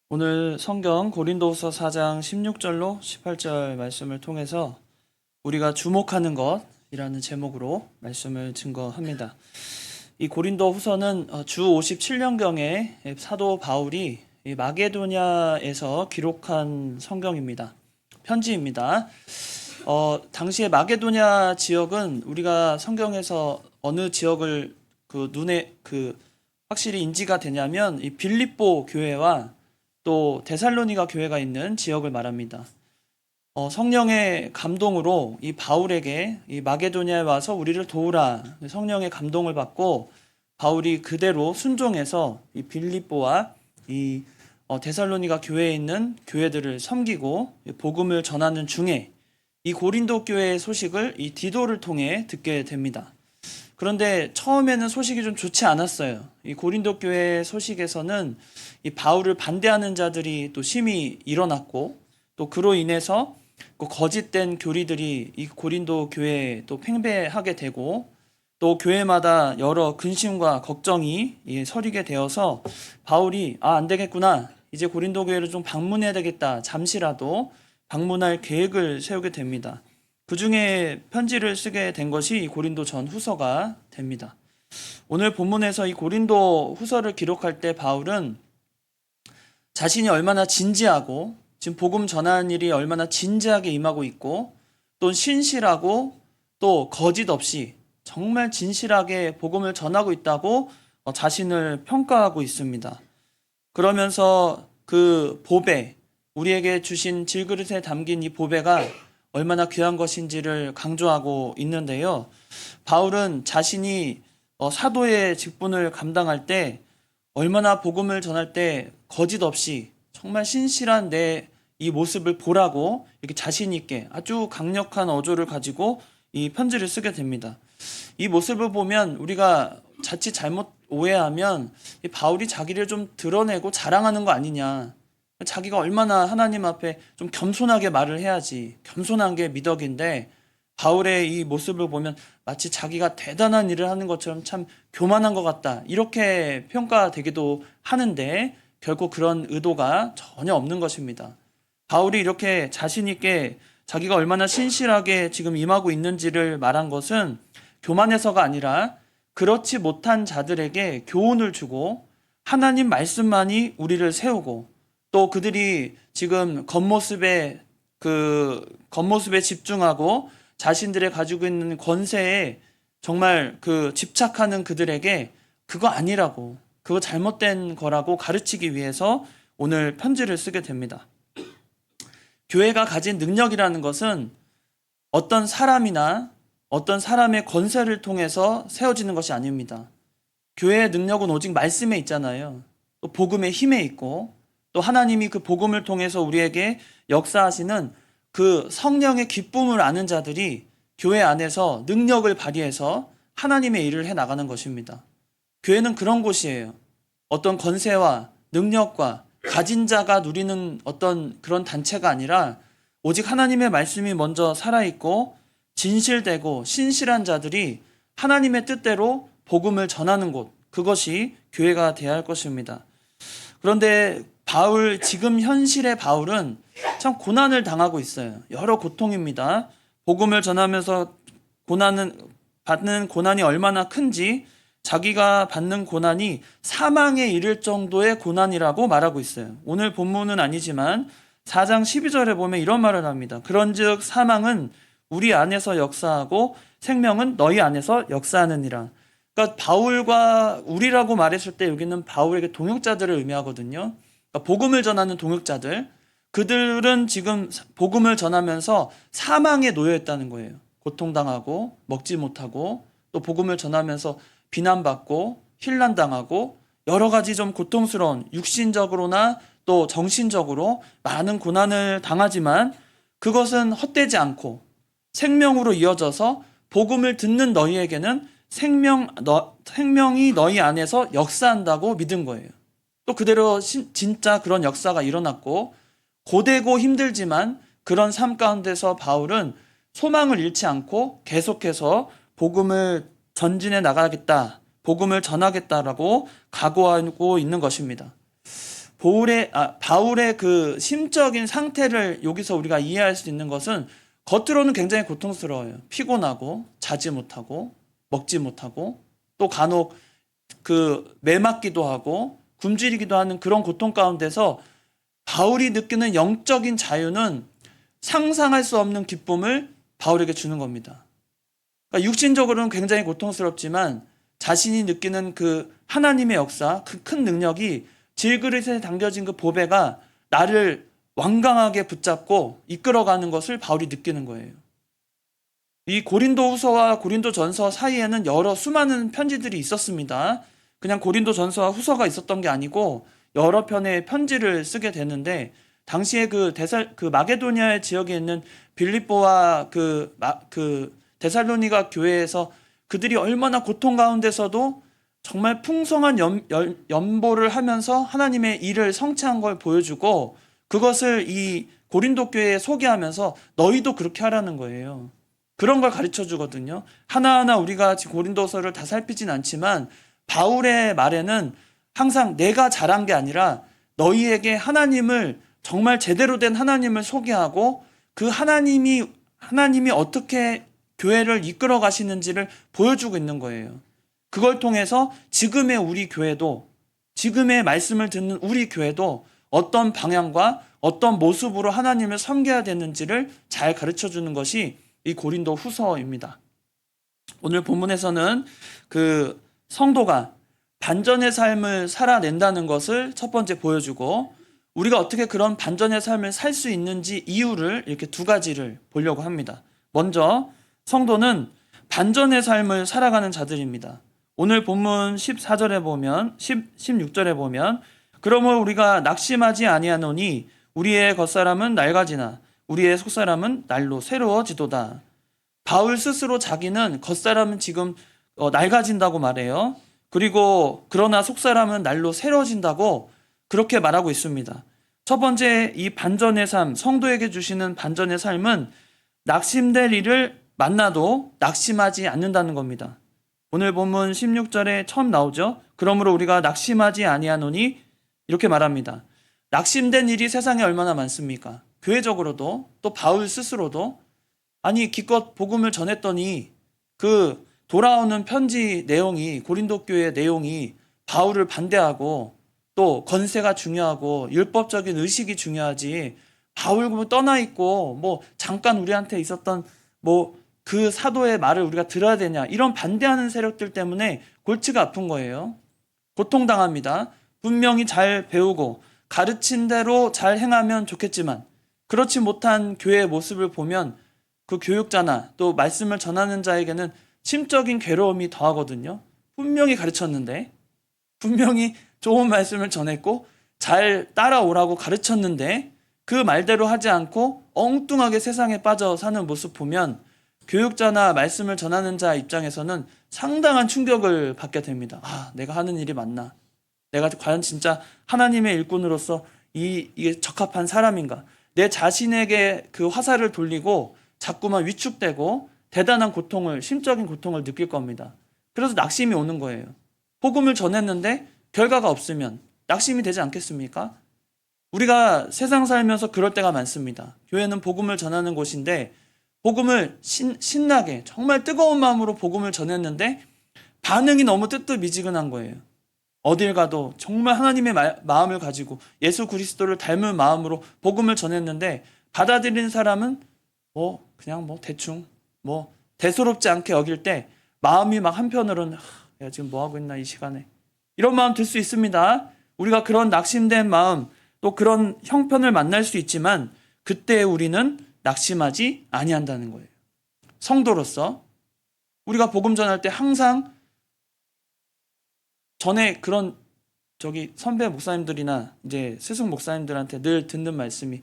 오늘 성경 고린도후서 4장 16절로 18절 말씀을 통해서 우리가 주목하는 것이라는 제목으로 말씀을 증거합니다. 이 고린도후서는 주 57년경에 사도 바울이 마게도냐에서 기록한 성경입니다. 편지입니다. 당시에 마게도냐 지역은 우리가 성경에서 어느 지역을 눈에 확실히 인지가 되냐면 이 빌립보 교회와 또 데살로니가 교회가 있는 지역을 말합니다. 성령의 감동으로 이 바울에게 이 마게도냐에 와서 우리를 도우라 성령의 감동을 받고 바울이 그대로 순종해서 이 빌립보와 이 데살로니가 교회에 있는 교회들을 섬기고 복음을 전하는 중에 이 고린도 교회의 소식을 이 디도를 통해 듣게 됩니다. 그런데 처음에는 소식이 좀 좋지 않았어요. 이 고린도 교회 소식에서는 이 바울을 반대하는 자들이 또 심히 일어났고 또 그로 인해서 그 거짓된 교리들이 이 고린도 교회에 또 팽배하게 되고 또 교회마다 여러 근심과 걱정이 서리게 되어서 바울이 안 되겠구나. 이제 고린도 교회를 좀 방문해야 되겠다. 잠시라도 방문할 계획을 세우게 됩니다. 그 중에 편지를 쓰게 된 것이 이 고린도 전 후서가 됩니다. 오늘 본문에서 이 고린도 후서를 기록할 때 바울은 자신이 얼마나 진지하고 지금 복음 전하는 일이 얼마나 진지하게 임하고 있고 또 신실하고 또 거짓 없이 정말 진실하게 복음을 전하고 있다고 자신을 평가하고 있습니다. 그러면서 그 보배, 우리에게 주신 질그릇에 담긴 이 보배가 얼마나 귀한 것인지를 강조하고 있는데요. 바울은 자신이 사도의 직분을 감당할 때 얼마나 복음을 전할 때 거짓 없이 정말 신실한 내 이 모습을 보라고 이렇게 자신 있게 아주 강력한 어조를 가지고 이 편지를 쓰게 됩니다. 이 모습을 보면 우리가 자칫 잘못 오해하면 이 바울이 자기를 좀 드러내고 자랑하는 거 아니냐. 자기가 얼마나 하나님 앞에 좀 겸손하게 말을 해야지. 겸손한 게 미덕인데 바울의 이 모습을 보면 마치 자기가 대단한 일을 하는 것처럼 참 교만한 것 같다. 이렇게 평가되기도 하는데 결국 그런 의도가 전혀 없는 것입니다. 바울이 이렇게 자신 있게 자기가 얼마나 신실하게 지금 임하고 있는지를 말한 것은 교만해서가 아니라 그렇지 못한 자들에게 교훈을 주고 하나님 말씀만이 우리를 세우고 또 그들이 지금 겉모습에 집중하고 자신들의 가지고 있는 권세에 정말 집착하는 그들에게 그거 아니라고, 그거 잘못된 거라고 가르치기 위해서 오늘 편지를 쓰게 됩니다. 교회가 가진 능력이라는 것은 어떤 사람이나 어떤 사람의 권세를 통해서 세워지는 것이 아닙니다. 교회의 능력은 오직 말씀에 있잖아요. 또 복음의 힘에 있고 또 하나님이 그 복음을 통해서 우리에게 역사하시는 그 성령의 기쁨을 아는 자들이 교회 안에서 능력을 발휘해서 하나님의 일을 해 나가는 것입니다. 교회는 그런 곳이에요. 어떤 권세와 능력과 가진 자가 누리는 어떤 그런 단체가 아니라 오직 하나님의 말씀이 먼저 살아있고 진실되고 신실한 자들이 하나님의 뜻대로 복음을 전하는 곳, 그것이 교회가 되어야 할 것입니다. 그런데 지금 현실의 바울은 참 고난을 당하고 있어요. 여러 고통입니다. 복음을 전하면서 받는 고난이 얼마나 큰지 자기가 받는 고난이 사망에 이를 정도의 고난이라고 말하고 있어요. 오늘 본문은 아니지만 4장 12절에 보면 이런 말을 합니다. 그런즉 사망은 우리 안에서 역사하고 생명은 너희 안에서 역사하느니라. 그러니까 바울과 우리라고 말했을 때 여기는 바울에게 동역자들을 의미하거든요. 그러니까 복음을 전하는 동역자들, 그들은 지금 복음을 전하면서 사망에 놓여 있다는 거예요. 고통당하고 먹지 못하고 또 복음을 전하면서 비난받고 힐난당하고 여러 가지 좀 고통스러운 육신적으로나 또 정신적으로 많은 고난을 당하지만 그것은 헛되지 않고 생명으로 이어져서 복음을 듣는 너희에게는 생명이 너희 안에서 역사한다고 믿은 거예요. 또 그대로 진짜 그런 역사가 일어났고 고되고 힘들지만 그런 삶 가운데서 바울은 소망을 잃지 않고 계속해서 복음을 전진해 나가겠다, 복음을 전하겠다라고 각오하고 있는 것입니다. 바울의 그 심적인 상태를 여기서 우리가 이해할 수 있는 것은 겉으로는 굉장히 고통스러워요. 피곤하고 자지 못하고 먹지 못하고 또 간혹 그 매맞기도 하고 굶주리기도 하는 그런 고통 가운데서 바울이 느끼는 영적인 자유는 상상할 수 없는 기쁨을 바울에게 주는 겁니다. 그러니까 육신적으로는 굉장히 고통스럽지만 자신이 느끼는 그 하나님의 역사, 그 큰 능력이 질그릇에 담겨진 그 보배가 나를 완강하게 붙잡고 이끌어가는 것을 바울이 느끼는 거예요. 이 고린도후서와 고린도전서 사이에는 여러 수많은 편지들이 있었습니다. 그냥 고린도전서와 후서가 있었던 게 아니고 여러 편의 편지를 쓰게 되는데 당시에 그 마게도니아 지역에 있는 빌립보와 데살로니가 교회에서 그들이 얼마나 고통 가운데서도 정말 풍성한 연보를 하면서 하나님의 일을 성취한 걸 보여주고 그것을 이 고린도 교회에 소개하면서 너희도 그렇게 하라는 거예요. 그런 걸 가르쳐 주거든요. 하나하나 우리가 지금 고린도서를 다 살피진 않지만 바울의 말에는 항상 내가 잘한 게 아니라 너희에게 하나님을 정말 제대로 된 하나님을 소개하고 그 하나님이 어떻게 교회를 이끌어 가시는지를 보여주고 있는 거예요. 그걸 통해서 지금의 우리 교회도 지금의 말씀을 듣는 우리 교회도 어떤 방향과 어떤 모습으로 하나님을 섬겨야 되는지를 잘 가르쳐 주는 것이 이 고린도 후서입니다. 오늘 본문에서는 그 성도가 반전의 삶을 살아낸다는 것을 첫 번째 보여주고 우리가 어떻게 그런 반전의 삶을 살 수 있는지 이유를 이렇게 두 가지를 보려고 합니다. 먼저 성도는 반전의 삶을 살아가는 자들입니다. 오늘 본문 14절에 보면 16절에 보면 그러므로 우리가 낙심하지 아니하노니 우리의 겉사람은 낡아지나 우리의 속사람은 날로 새로워지도다. 바울 스스로 자기는 겉사람은 지금 낡아진다고 말해요. 그리고 그러나 속사람은 날로 새로워진다고 그렇게 말하고 있습니다. 첫 번째 이 반전의 삶, 성도에게 주시는 반전의 삶은 낙심될 일을 만나도 낙심하지 않는다는 겁니다. 오늘 본문 16절에 처음 나오죠. 그러므로 우리가 낙심하지 아니하노니 이렇게 말합니다. 낙심된 일이 세상에 얼마나 많습니까? 교회적으로도 또 바울 스스로도 아니 기껏 복음을 전했더니 그 돌아오는 편지 내용이 고린도 교회 내용이 바울을 반대하고 또 건세가 중요하고 율법적인 의식이 중요하지 바울 떠나 있고 뭐 잠깐 우리한테 있었던 뭐 그 사도의 말을 우리가 들어야 되냐 이런 반대하는 세력들 때문에 골치가 아픈 거예요. 고통당합니다. 분명히 잘 배우고 가르친 대로 잘 행하면 좋겠지만 그렇지 못한 교회의 모습을 보면 그 교육자나 또 말씀을 전하는 자에게는 심적인 괴로움이 더하거든요. 분명히 가르쳤는데 분명히 좋은 말씀을 전했고 잘 따라오라고 가르쳤는데 그 말대로 하지 않고 엉뚱하게 세상에 빠져 사는 모습 보면 교육자나 말씀을 전하는 자 입장에서는 상당한 충격을 받게 됩니다. 아, 내가 하는 일이 맞나? 내가 과연 진짜 하나님의 일꾼으로서 이게 적합한 사람인가? 내 자신에게 그 화살을 돌리고 자꾸만 위축되고 대단한 고통을, 심적인 고통을 느낄 겁니다. 그래서 낙심이 오는 거예요. 복음을 전했는데 결과가 없으면 낙심이 되지 않겠습니까? 우리가 세상 살면서 그럴 때가 많습니다. 교회는 복음을 전하는 곳인데 복음을 신나게 정말 뜨거운 마음으로 복음을 전했는데 반응이 너무 뜨뜻미지근한 거예요. 어딜 가도 정말 하나님의 마음을 가지고 예수 그리스도를 닮은 마음으로 복음을 전했는데 받아들이는 사람은 그냥 대충 대수롭지 않게 여길 때 마음이 막 한편으로는 내가 지금 뭐 하고 있나 이 시간에 이런 마음 들 수 있습니다. 우리가 그런 낙심된 마음 또 그런 형편을 만날 수 있지만 그때 우리는 낙심하지 아니한다는 거예요. 성도로서 우리가 복음 전할 때 항상 전에 그런 선배 목사님들이나 이제 스승 목사님들한테 늘 듣는 말씀이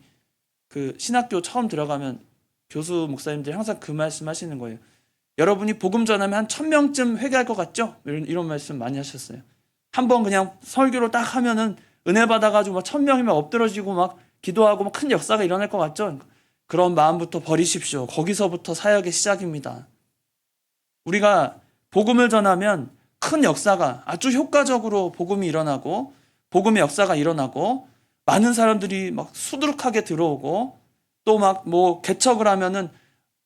그 신학교 처음 들어가면 교수 목사님들이 항상 그 말씀 하시는 거예요. 여러분이 복음 전하면 한 1000명쯤 회개할 것 같죠? 이런 말씀 많이 하셨어요. 한번 그냥 설교로 딱 하면은 은혜 받아가지고 막 1000명이 막 엎드러지고 막 기도하고 막 큰 역사가 일어날 것 같죠? 그런 마음부터 버리십시오. 거기서부터 사역의 시작입니다. 우리가 복음을 전하면 큰 역사가 아주 효과적으로 복음이 일어나고 복음의 역사가 일어나고 많은 사람들이 막 수두룩하게 들어오고 또 막 뭐 개척을 하면은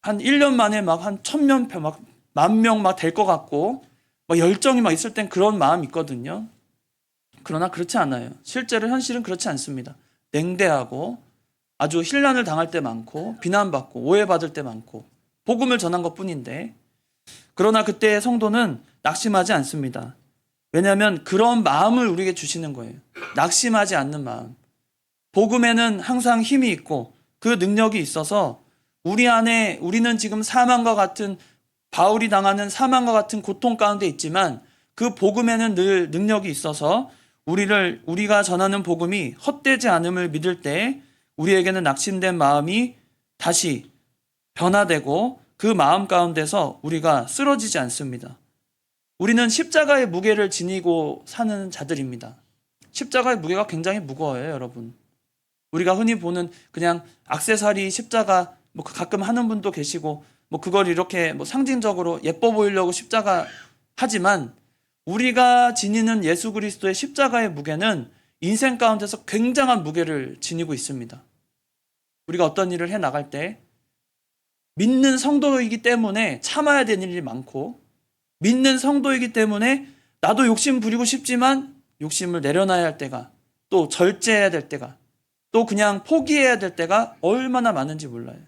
한 1년 만에 막 한 1,000명, 막 10,000명 막 될 것 같고 막 열정이 막 있을 땐 그런 마음이 있거든요. 그러나 그렇지 않아요. 실제로 현실은 그렇지 않습니다. 냉대하고 아주 혼란을 당할 때 많고 비난받고 오해받을 때 많고 복음을 전한 것뿐인데 그러나 그때의 성도는 낙심하지 않습니다. 왜냐하면 그런 마음을 우리에게 주시는 거예요. 낙심하지 않는 마음. 복음에는 항상 힘이 있고 그 능력이 있어서 우리 안에 우리는 지금 사망과 같은 바울이 당하는 사망과 같은 고통 가운데 있지만 그 복음에는 늘 능력이 있어서 우리가 전하는 복음이 헛되지 않음을 믿을 때 우리에게는 낙심된 마음이 다시 변화되고 그 마음 가운데서 우리가 쓰러지지 않습니다. 우리는 십자가의 무게를 지니고 사는 자들입니다. 십자가의 무게가 굉장히 무거워요, 여러분. 우리가 흔히 보는 그냥 액세서리 십자가 뭐 가끔 하는 분도 계시고 뭐 그걸 이렇게 뭐 상징적으로 예뻐 보이려고 십자가 하지만 우리가 지니는 예수 그리스도의 십자가의 무게는 인생 가운데서 굉장한 무게를 지니고 있습니다. 우리가 어떤 일을 해 나갈 때 믿는 성도이기 때문에 참아야 되는 일이 많고 믿는 성도이기 때문에 나도 욕심 부리고 싶지만 욕심을 내려놔야 할 때가 또 절제해야 될 때가 또 그냥 포기해야 될 때가 얼마나 많은지 몰라요.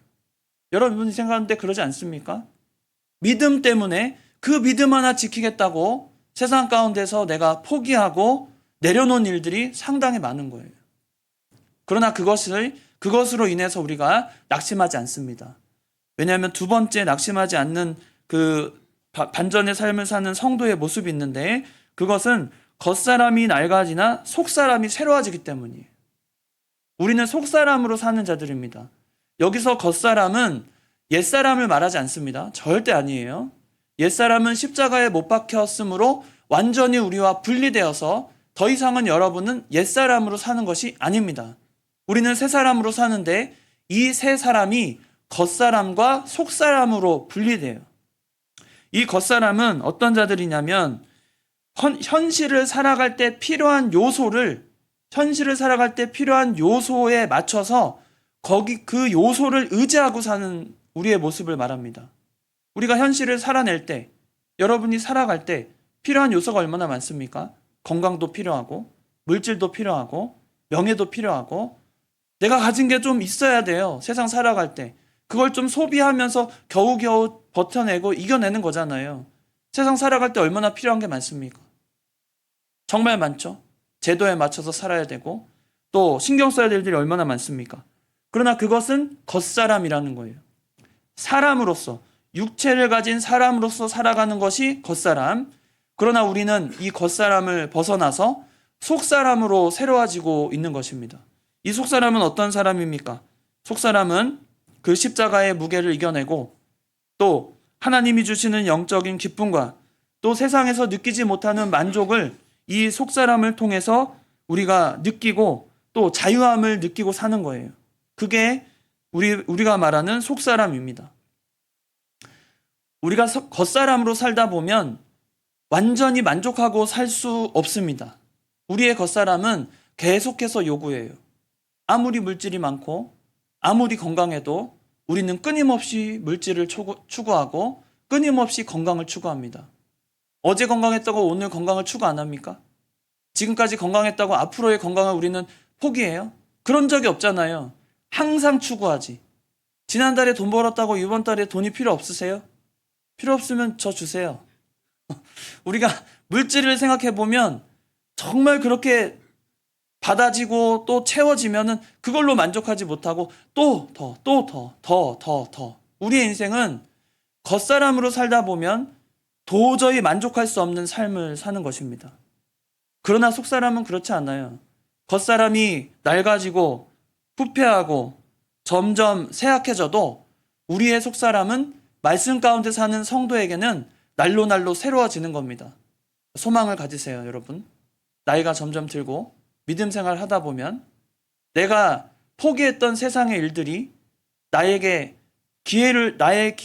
여러분이 생각하는데 그러지 않습니까? 믿음 때문에 그 믿음 하나 지키겠다고 세상 가운데서 내가 포기하고 내려놓은 일들이 상당히 많은 거예요. 그러나 그것으로 인해서 우리가 낙심하지 않습니다. 왜냐하면 두 번째 낙심하지 않는 그 반전의 삶을 사는 성도의 모습이 있는데 그것은 겉사람이 낡아지나 속사람이 새로워지기 때문이에요. 우리는 속사람으로 사는 자들입니다. 여기서 겉사람은 옛사람을 말하지 않습니다. 절대 아니에요. 옛사람은 십자가에 못 박혔으므로 완전히 우리와 분리되어서 더 이상은 여러분은 옛사람으로 사는 것이 아닙니다. 우리는 새사람으로 사는데 이 새 사람이 겉사람과 속사람으로 분리돼요. 이 겉사람은 어떤 자들이냐면 현실을 살아갈 때 필요한 요소에 맞춰서 그 요소를 의지하고 사는 우리의 모습을 말합니다. 우리가 현실을 살아낼 때, 여러분이 살아갈 때 필요한 요소가 얼마나 많습니까? 건강도 필요하고, 물질도 필요하고, 명예도 필요하고, 내가 가진 게 좀 있어야 돼요. 세상 살아갈 때. 그걸 좀 소비하면서 겨우겨우 버텨내고 이겨내는 거잖아요. 세상 살아갈 때 얼마나 필요한 게 많습니까? 정말 많죠. 제도에 맞춰서 살아야 되고 또 신경 써야 될 일이 얼마나 많습니까? 그러나 그것은 겉사람이라는 거예요. 사람으로서, 육체를 가진 사람으로서 살아가는 것이 겉사람. 그러나 우리는 이 겉사람을 벗어나서 속사람으로 새로워지고 있는 것입니다. 이 속사람은 어떤 사람입니까? 속사람은 그 십자가의 무게를 이겨내고 또 하나님이 주시는 영적인 기쁨과 또 세상에서 느끼지 못하는 만족을 이 속사람을 통해서 우리가 느끼고 또 자유함을 느끼고 사는 거예요. 그게 우리가 말하는 속사람입니다. 우리가 겉사람으로 살다 보면 완전히 만족하고 살 수 없습니다. 우리의 겉사람은 계속해서 요구해요. 아무리 물질이 많고 아무리 건강해도 우리는 끊임없이 물질을 추구하고 끊임없이 건강을 추구합니다. 어제 건강했다고 오늘 건강을 추구 안 합니까? 지금까지 건강했다고 앞으로의 건강을 우리는 포기해요? 그런 적이 없잖아요. 항상 추구하지. 지난달에 돈 벌었다고 이번 달에 돈이 필요 없으세요? 필요 없으면 저 주세요. 우리가 물질을 생각해 보면 정말 그렇게 받아지고 또 채워지면은 그걸로 만족하지 못하고 또 더. 우리의 인생은 겉사람으로 살다 보면 도저히 만족할 수 없는 삶을 사는 것입니다. 그러나 속사람은 그렇지 않아요. 겉사람이 낡아지고 부패하고 점점 쇠약해져도 우리의 속사람은 말씀 가운데 사는 성도에게는 날로 새로워지는 겁니다. 소망을 가지세요, 여러분. 나이가 점점 들고 믿음 생활을 하다 보면 내가 포기했던 세상의 일들이 나에게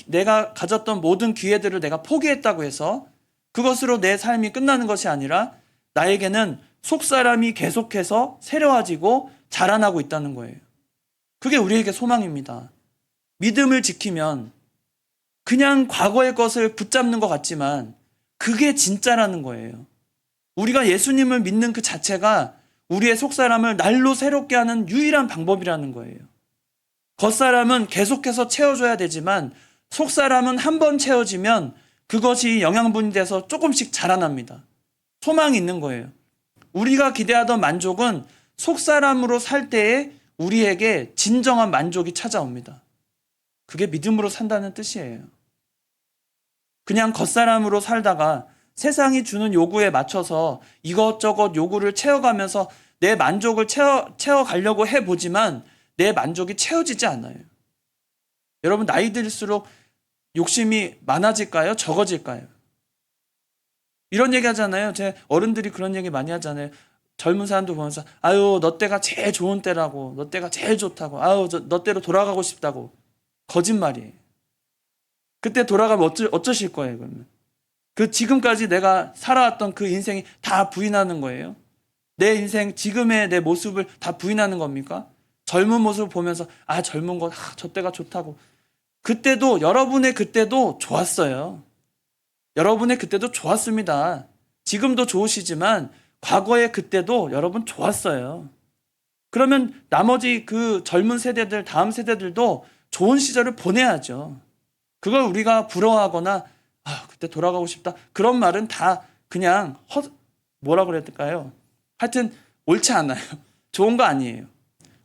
내가 가졌던 모든 기회들을 내가 포기했다고 해서 그것으로 내 삶이 끝나는 것이 아니라 나에게는 속사람이 계속해서 세려와지고 자라나고 있다는 거예요. 그게 우리에게 소망입니다. 믿음을 지키면 그냥 과거의 것을 붙잡는 것 같지만 그게 진짜라는 거예요. 우리가 예수님을 믿는 그 자체가 우리의 속사람을 날로 새롭게 하는 유일한 방법이라는 거예요. 겉사람은 계속해서 채워줘야 되지만 속사람은 한 번 채워지면 그것이 영양분이 돼서 조금씩 자라납니다. 소망이 있는 거예요. 우리가 기대하던 만족은 속사람으로 살 때에 우리에게 진정한 만족이 찾아옵니다. 그게 믿음으로 산다는 뜻이에요. 그냥 겉사람으로 살다가 세상이 주는 요구에 맞춰서 이것저것 요구를 채워가면서 내 만족을 채워가려고 해보지만 내 만족이 채워지지 않아요. 여러분, 나이 들수록 욕심이 많아질까요? 적어질까요? 이런 얘기 하잖아요. 제 어른들이 그런 얘기 많이 하잖아요. 젊은 사람도 보면서 아유, 너 때가 제일 좋은 때라고, 너 때가 제일 좋다고, 아유, 너 때로 돌아가고 싶다고. 거짓말이에요. 그때 돌아가면 어쩌실 거예요, 그러면? 그 지금까지 내가 살아왔던 그 인생이 다 부인하는 거예요? 내 인생, 지금의 내 모습을 다 부인하는 겁니까? 젊은 모습을 보면서 아, 젊은 거, 저 때가 좋다고. 그때도, 여러분의 그때도 좋았어요. 여러분의 그때도 좋았습니다. 지금도 좋으시지만 과거의 그때도 여러분 좋았어요. 그러면 나머지 그 젊은 세대들, 다음 세대들도 좋은 시절을 보내야죠. 그걸 우리가 부러워하거나 아, 그때 돌아가고 싶다. 그런 말은 다 그냥 뭐라 그래야 될까요? 하여튼 옳지 않아요. 좋은 거 아니에요.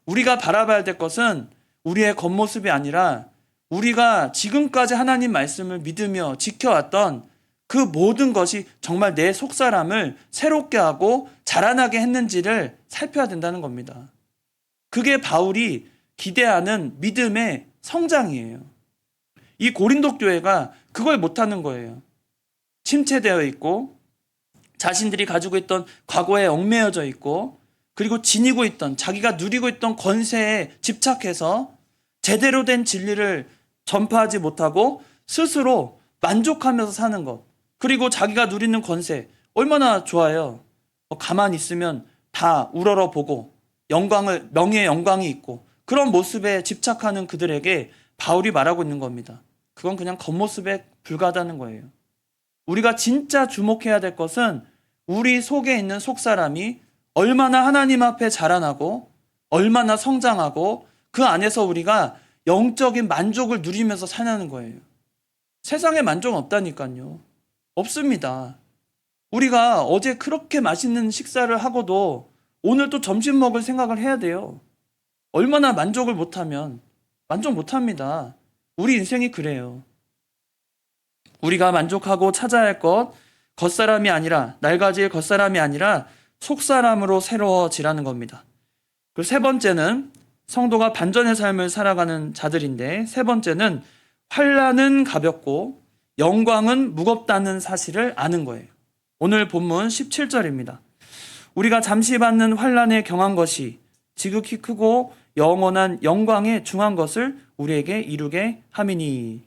우리가 바라봐야 될 것은 우리의 겉모습이 아니라 우리가 지금까지 하나님 말씀을 믿으며 지켜왔던 그 모든 것이 정말 내 속사람을 새롭게 하고 자라나게 했는지를 살펴야 된다는 겁니다. 그게 바울이 기대하는 믿음의 성장이에요. 이 고린도 교회가 그걸 못하는 거예요. 침체되어 있고 자신들이 가지고 있던 과거에 얽매여져 있고 그리고 지니고 있던 자기가 누리고 있던 권세에 집착해서 제대로 된 진리를 전파하지 못하고 스스로 만족하면서 사는 것. 그리고 자기가 누리는 권세 얼마나 좋아요. 가만히 있으면 다 우러러보고 명예의 영광이 있고 그런 모습에 집착하는 그들에게 바울이 말하고 있는 겁니다. 그건 그냥 겉모습에 불과하다는 거예요. 우리가 진짜 주목해야 될 것은 우리 속에 있는 속사람이 얼마나 하나님 앞에 자라나고 얼마나 성장하고 그 안에서 우리가 영적인 만족을 누리면서 사냐는 거예요. 세상에 만족은 없다니까요. 없습니다. 우리가 어제 그렇게 맛있는 식사를 하고도 오늘 또 점심 먹을 생각을 해야 돼요. 얼마나 만족을 못하면 만족 못합니다. 우리 인생이 그래요. 우리가 만족하고 찾아야 할 것, 겉사람이 아니라 낡아질 겉사람이 아니라 속사람으로 새로워지라는 겁니다. 그리고 세 번째는 성도가 반전의 삶을 살아가는 자들인데 세 번째는 환난은 가볍고 영광은 무겁다는 사실을 아는 거예요. 오늘 본문 17절입니다. 우리가 잠시 받는 환난에 경한 것이 지극히 크고 영원한 영광에 중한 것을 우리에게 이루게 함이니.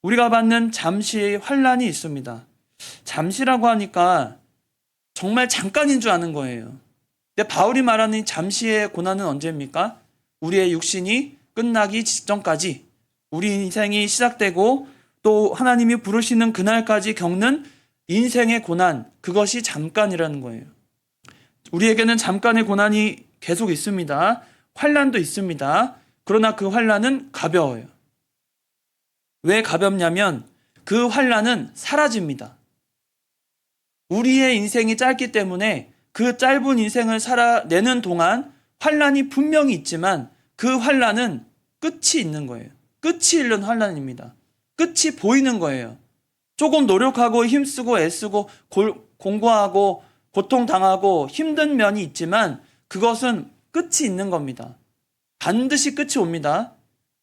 우리가 받는 잠시의 환난이 있습니다. 잠시라고 하니까 정말 잠깐인 줄 아는 거예요. 근데 바울이 말하는 이 잠시의 고난은 언제입니까? 우리의 육신이 끝나기 직전까지, 우리 인생이 시작되고 또 하나님이 부르시는 그날까지 겪는 인생의 고난, 그것이 잠깐이라는 거예요. 우리에게는 잠깐의 고난이 계속 있습니다. 환난도 있습니다. 그러나 그 환난은 가벼워요. 왜 가볍냐면 그 환난은 사라집니다. 우리의 인생이 짧기 때문에 그 짧은 인생을 살아내는 동안 환난이 분명히 있지만 그 환난은 끝이 있는 거예요. 끝이 있는 환난입니다. 끝이 보이는 거예요. 조금 노력하고 힘쓰고 애쓰고 공부하고 고통당하고 힘든 면이 있지만 그것은 끝이 있는 겁니다. 반드시 끝이 옵니다.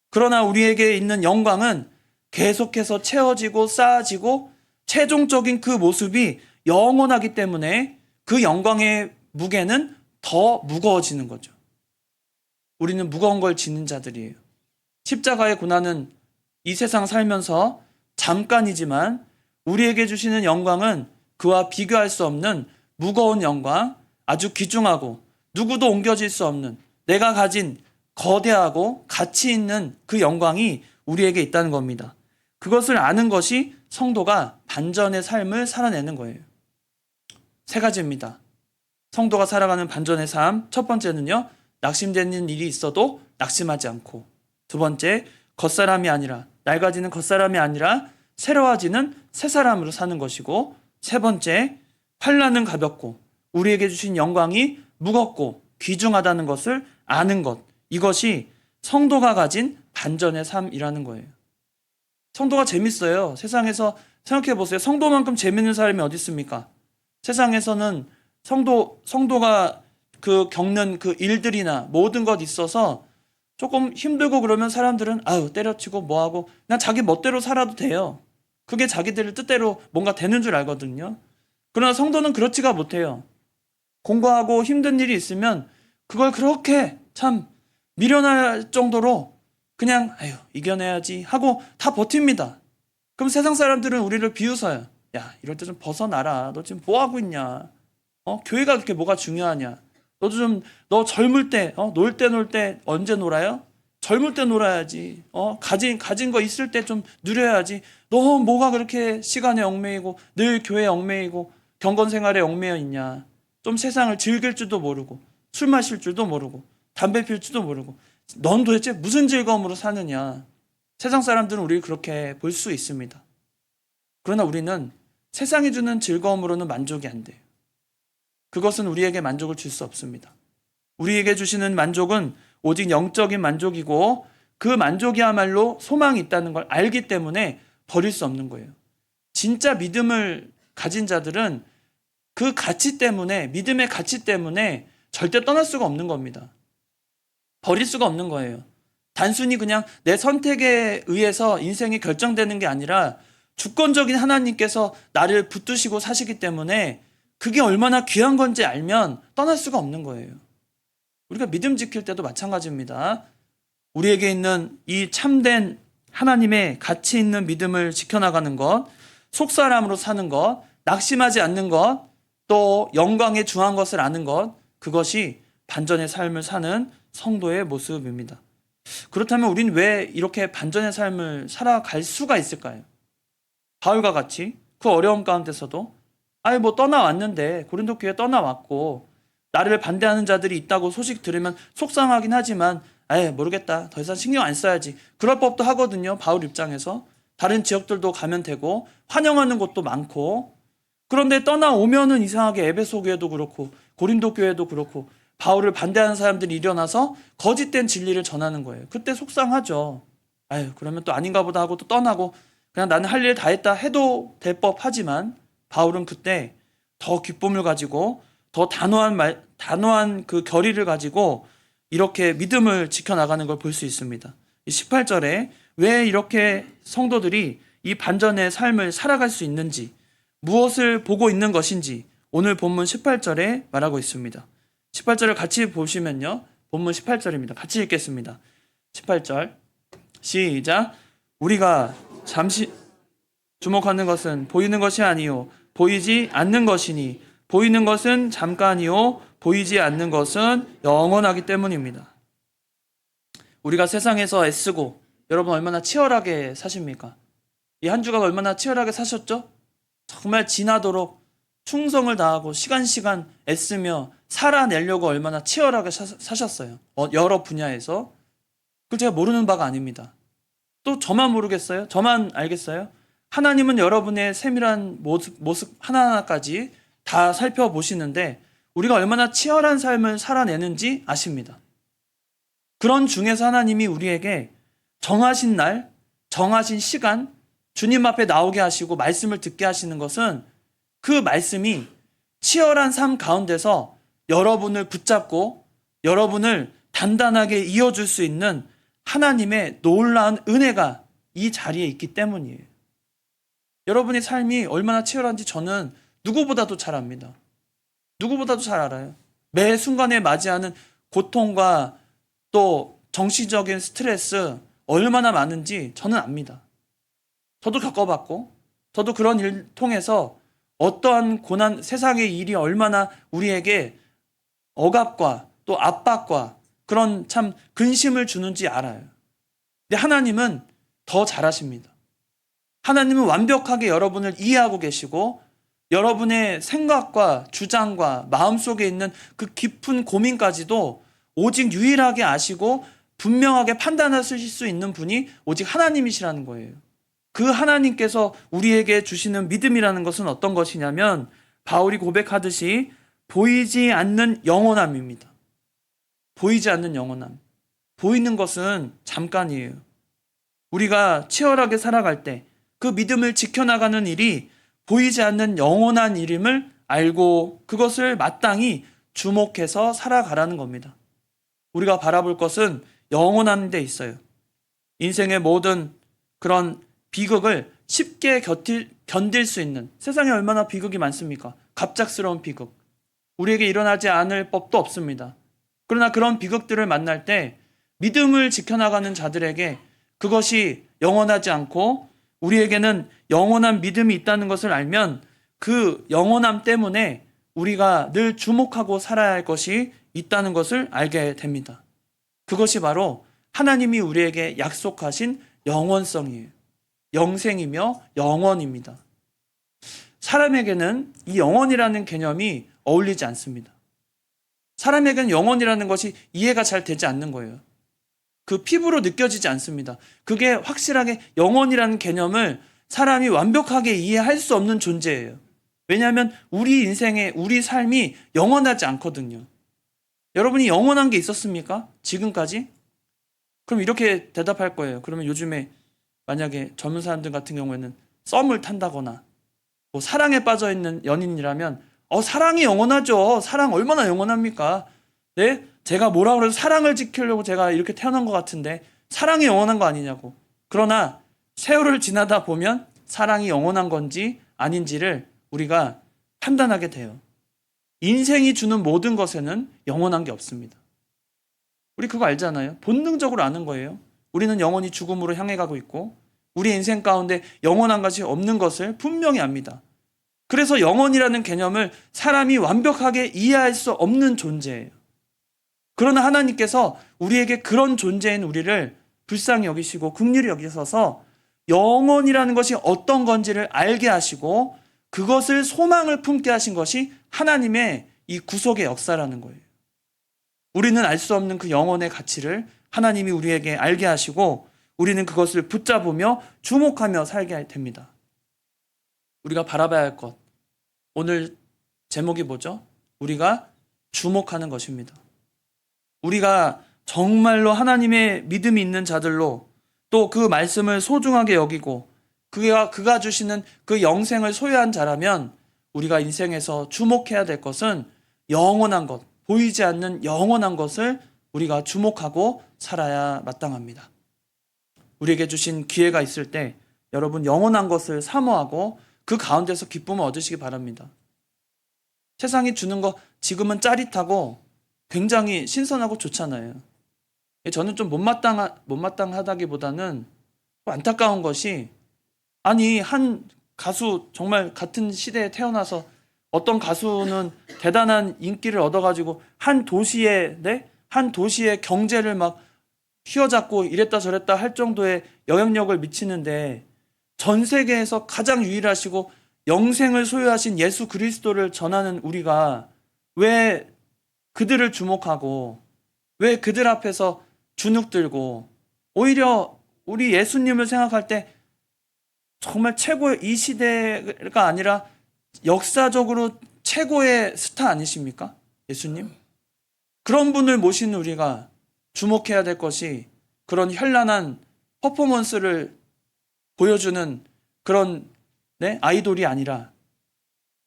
그러나 우리에게 있는 영광은 계속해서 채워지고 쌓아지고 최종적인 그 모습이 영원하기 때문에 그 영광의 무게는 더 무거워지는 거죠. 우리는 무거운 걸 지는 자들이에요. 십자가의 고난은 이 세상 살면서 잠깐이지만 우리에게 주시는 영광은 그와 비교할 수 없는 무거운 영광, 아주 귀중하고 누구도 옮겨질 수 없는 내가 가진 거대하고 가치 있는 그 영광이 우리에게 있다는 겁니다. 그것을 아는 것이 성도가 반전의 삶을 살아내는 거예요. 세 가지입니다. 성도가 살아가는 반전의 삶. 첫 번째는요, 낙심되는 일이 있어도 낙심하지 않고. 두 번째, 겉사람이 아니라, 낡아지는 겉사람이 아니라 새로워지는 새 사람으로 사는 것이고, 세 번째, 환난은 가볍고 우리에게 주신 영광이 무겁고 귀중하다는 것을 아는 것. 이것이 성도가 가진 반전의 삶이라는 거예요. 성도가 재밌어요. 세상에서 생각해 보세요. 성도만큼 재밌는 사람이 어디 있습니까? 세상에서는 성도가 겪는 그 일들이나 모든 것 있어서 조금 힘들고 그러면 사람들은 아유 때려치고 뭐하고 그냥 자기 멋대로 살아도 돼요. 그게 자기들 뜻대로 뭔가 되는 줄 알거든요. 그러나 성도는 그렇지가 못해요. 공부하고 힘든 일이 있으면 그걸 그렇게 참 미련할 정도로 그냥 아유 이겨내야지 하고 다 버팁니다. 그럼 세상 사람들은 우리를 비웃어요. 야 이럴 때 좀 벗어나라. 너 지금 뭐 하고 있냐? 교회가 그렇게 뭐가 중요하냐? 너 젊을 때 놀 때 언제 놀아요? 젊을 때 놀아야지. 가진 거 있을 때 좀 누려야지. 너 뭐가 그렇게 시간에 얽매이고 늘 교회에 얽매이고 경건 생활에 얽매여 있냐? 좀 세상을 즐길 줄도 모르고 술 마실 줄도 모르고 담배 필 줄도 모르고 넌 도대체 무슨 즐거움으로 사느냐? 세상 사람들은 우리를 그렇게 볼 수 있습니다. 그러나 우리는 세상이 주는 즐거움으로는 만족이 안 돼요. 그것은 우리에게 만족을 줄 수 없습니다. 우리에게 주시는 만족은 오직 영적인 만족이고 그 만족이야말로 소망이 있다는 걸 알기 때문에 버릴 수 없는 거예요. 진짜 믿음을 가진 자들은 그 가치 때문에, 믿음의 가치 때문에 절대 떠날 수가 없는 겁니다. 버릴 수가 없는 거예요. 단순히 그냥 내 선택에 의해서 인생이 결정되는 게 아니라 주권적인 하나님께서 나를 붙드시고 사시기 때문에 그게 얼마나 귀한 건지 알면 떠날 수가 없는 거예요. 우리가 믿음 지킬 때도 마찬가지입니다. 우리에게 있는 이 참된 하나님의 가치 있는 믿음을 지켜나가는 것, 속사람으로 사는 것, 낙심하지 않는 것, 또 영광에 중한 것을 아는 것, 그것이 반전의 삶을 사는 성도의 모습입니다. 그렇다면 우린 왜 이렇게 반전의 삶을 살아갈 수가 있을까요? 바울과 같이 그 어려움 가운데서도 뭐 떠나왔는데 고린도 교회 떠나왔고 나를 반대하는 자들이 있다고 소식 들으면 속상하긴 하지만 모르겠다. 더 이상 신경 안 써야지. 그럴 법도 하거든요. 바울 입장에서. 다른 지역들도 가면 되고 환영하는 곳도 많고 그런데 떠나오면은 이상하게 에베소 교회도 그렇고 고린도 교회도 그렇고 바울을 반대하는 사람들이 일어나서 거짓된 진리를 전하는 거예요. 그때 속상하죠. 그러면 또 아닌가 보다 하고 또 떠나고 그냥 나는 할 일 다 했다 해도 될 법하지만 바울은 그때 더 기쁨을 가지고 더 단호한 그 결의를 가지고 이렇게 믿음을 지켜나가는 걸 볼 수 있습니다. 18절에 왜 이렇게 성도들이 이 반전의 삶을 살아갈 수 있는지 무엇을 보고 있는 것인지 오늘 본문 18절에 말하고 있습니다. 18절을 같이 보시면요. 본문 18절입니다. 같이 읽겠습니다. 18절 시작. 우리가 잠시 주목하는 것은 보이는 것이 아니요 보이지 않는 것이니 보이는 것은 잠깐이요 보이지 않는 것은 영원하기 때문입니다. 우리가 세상에서 애쓰고 여러분 얼마나 치열하게 사십니까? 이 한 주간 얼마나 치열하게 사셨죠? 정말 지나도록 충성을 다하고 시간 애쓰며 살아내려고 얼마나 치열하게 사셨어요. 여러 분야에서. 그걸 제가 모르는 바가 아닙니다. 또 저만 모르겠어요? 저만 알겠어요? 하나님은 여러분의 세밀한 모습 하나하나까지 다 살펴보시는데 우리가 얼마나 치열한 삶을 살아내는지 아십니다. 그런 중에서 하나님이 우리에게 정하신 날, 정하신 시간, 주님 앞에 나오게 하시고 말씀을 듣게 하시는 것은 그 말씀이 치열한 삶 가운데서 여러분을 붙잡고 여러분을 단단하게 이어줄 수 있는 하나님의 놀라운 은혜가 이 자리에 있기 때문이에요. 여러분의 삶이 얼마나 치열한지 저는 누구보다도 잘 압니다. 누구보다도 잘 알아요. 매 순간에 맞이하는 고통과 또 정신적인 스트레스 얼마나 많은지 저는 압니다. 저도 겪어봤고 저도 그런 일 통해서 어떠한 고난, 세상의 일이 얼마나 우리에게 억압과 또 압박과 그런 참 근심을 주는지 알아요. 근데 하나님은 더 잘하십니다. 하나님은 완벽하게 여러분을 이해하고 계시고 여러분의 생각과 주장과 마음속에 있는 그 깊은 고민까지도 오직 유일하게 아시고 분명하게 판단하실 수 있는 분이 오직 하나님이시라는 거예요. 그 하나님께서 우리에게 주시는 믿음이라는 것은 어떤 것이냐면 바울이 고백하듯이 보이지 않는 영원함입니다. 보이지 않는 영원함. 보이는 것은 잠깐이에요. 우리가 치열하게 살아갈 때 그 믿음을 지켜나가는 일이 보이지 않는 영원한 일임을 알고 그것을 마땅히 주목해서 살아가라는 겁니다. 우리가 바라볼 것은 영원한 데 있어요. 인생의 모든 그런 비극을 쉽게 견딜 수 있는, 세상에 얼마나 비극이 많습니까? 갑작스러운 비극. 우리에게 일어나지 않을 법도 없습니다. 그러나 그런 비극들을 만날 때 믿음을 지켜나가는 자들에게 그것이 영원하지 않고 우리에게는 영원한 믿음이 있다는 것을 알면 그 영원함 때문에 우리가 늘 주목하고 살아야 할 것이 있다는 것을 알게 됩니다. 그것이 바로 하나님이 우리에게 약속하신 영원성이에요. 영생이며 영원입니다. 사람에게는 이 영원이라는 개념이 어울리지 않습니다. 사람에게는 영원이라는 것이 이해가 잘 되지 않는 거예요. 그 피부로 느껴지지 않습니다. 그게 확실하게 영원이라는 개념을 사람이 완벽하게 이해할 수 없는 존재예요. 왜냐하면 우리 인생에 우리 삶이 영원하지 않거든요. 여러분이 영원한 게 있었습니까? 지금까지? 그럼 이렇게 대답할 거예요. 그러면 요즘에 만약에 젊은 사람들 같은 경우에는 썸을 탄다거나 뭐 사랑에 빠져 있는 연인이라면 사랑이 영원하죠. 사랑 얼마나 영원합니까? 네? 제가 뭐라 그래도 사랑을 지키려고 제가 이렇게 태어난 것 같은데 사랑이 영원한 거 아니냐고. 그러나 세월을 지나다 보면 사랑이 영원한 건지 아닌지를 우리가 판단하게 돼요. 인생이 주는 모든 것에는 영원한 게 없습니다. 우리 그거 알잖아요. 본능적으로 아는 거예요. 우리는 영원히 죽음으로 향해 가고 있고 우리 인생 가운데 영원한 것이 없는 것을 분명히 압니다. 그래서 영원이라는 개념을 사람이 완벽하게 이해할 수 없는 존재예요. 그러나 하나님께서 우리에게 그런 존재인 우리를 불쌍히 여기시고 긍휼히 여기셔서 영원이라는 것이 어떤 건지를 알게 하시고 그것을 소망을 품게 하신 것이 하나님의 이 구속의 역사라는 거예요. 우리는 알 수 없는 그 영혼의 가치를 하나님이 우리에게 알게 하시고 우리는 그것을 붙잡으며 주목하며 살게 됩니다. 우리가 바라봐야 할 것. 오늘 제목이 뭐죠? 우리가 주목하는 것입니다. 우리가 정말로 하나님의 믿음이 있는 자들로 또 그 말씀을 소중하게 여기고 그가 주시는 그 영생을 소유한 자라면 우리가 인생에서 주목해야 될 것은 영원한 것, 보이지 않는 영원한 것을 우리가 주목하고 살아야 마땅합니다. 우리에게 주신 기회가 있을 때 여러분 영원한 것을 사모하고 그 가운데서 기쁨을 얻으시기 바랍니다. 세상이 주는 거 지금은 짜릿하고 굉장히 신선하고 좋잖아요. 저는 좀 못마땅하다기보다는 안타까운 것이 아니 한 가수 정말 같은 시대에 태어나서 어떤 가수는 대단한 인기를 얻어가지고 한 도시의 경제를 막 휘어잡고 이랬다 저랬다 할 정도의 영향력을 미치는데 전 세계에서 가장 유일하시고 영생을 소유하신 예수 그리스도를 전하는 우리가 왜 그들을 주목하고 왜 그들 앞에서 주눅들고 오히려 우리 예수님을 생각할 때 정말 최고의 이 시대가 아니라 역사적으로 최고의 스타 아니십니까? 예수님? 그런 분을 모시는 우리가 주목해야 될 것이 그런 현란한 퍼포먼스를 보여주는 그런 아이돌이 아니라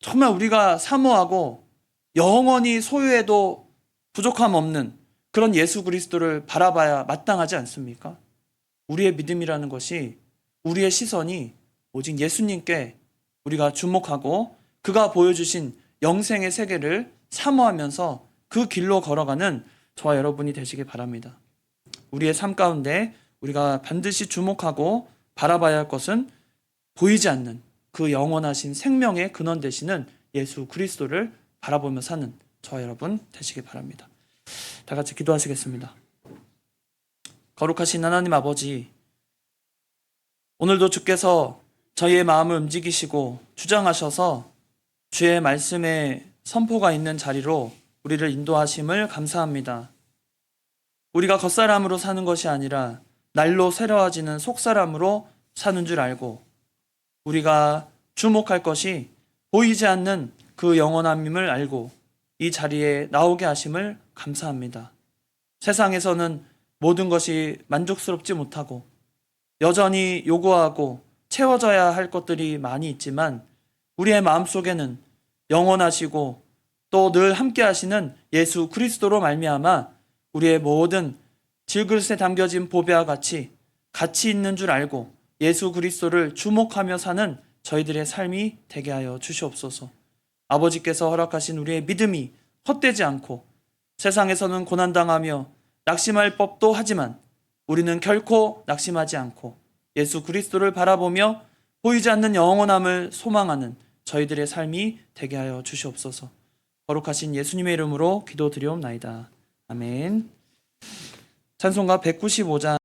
정말 우리가 사모하고 영원히 소유해도 부족함 없는 그런 예수 그리스도를 바라봐야 마땅하지 않습니까? 우리의 믿음이라는 것이 우리의 시선이 오직 예수님께 우리가 주목하고 그가 보여주신 영생의 세계를 사모하면서 그 길로 걸어가는 저와 여러분이 되시길 바랍니다. 우리의 삶 가운데 우리가 반드시 주목하고 바라봐야 할 것은 보이지 않는 그 영원하신 생명의 근원 되시는 예수 그리스도를 바라보며 사는 저와 여러분 되시기 바랍니다. 다 같이 기도하시겠습니다. 거룩하신 하나님 아버지, 오늘도 주께서 저희의 마음을 움직이시고 주장하셔서 주의 말씀에 선포가 있는 자리로 우리를 인도하심을 감사합니다. 우리가 겉사람으로 사는 것이 아니라 날로 새로워지는 속사람으로 사는 줄 알고 우리가 주목할 것이 보이지 않는 그 영원함임을 알고 이 자리에 나오게 하심을 감사합니다. 세상에서는 모든 것이 만족스럽지 못하고 여전히 요구하고 채워져야 할 것들이 많이 있지만 우리의 마음속에는 영원하시고 또 늘 함께 하시는 예수 그리스도로 말미암아 우리의 모든 질그릇에 담겨진 보배와 같이 가치 있는 줄 알고 예수 그리스도를 주목하며 사는 저희들의 삶이 되게 하여 주시옵소서. 아버지께서 허락하신 우리의 믿음이 헛되지 않고 세상에서는 고난당하며 낙심할 법도 하지만 우리는 결코 낙심하지 않고 예수 그리스도를 바라보며 보이지 않는 영원함을 소망하는 저희들의 삶이 되게 하여 주시옵소서. 거룩하신 예수님의 이름으로 기도드리옵나이다. 아멘. 찬송가 195장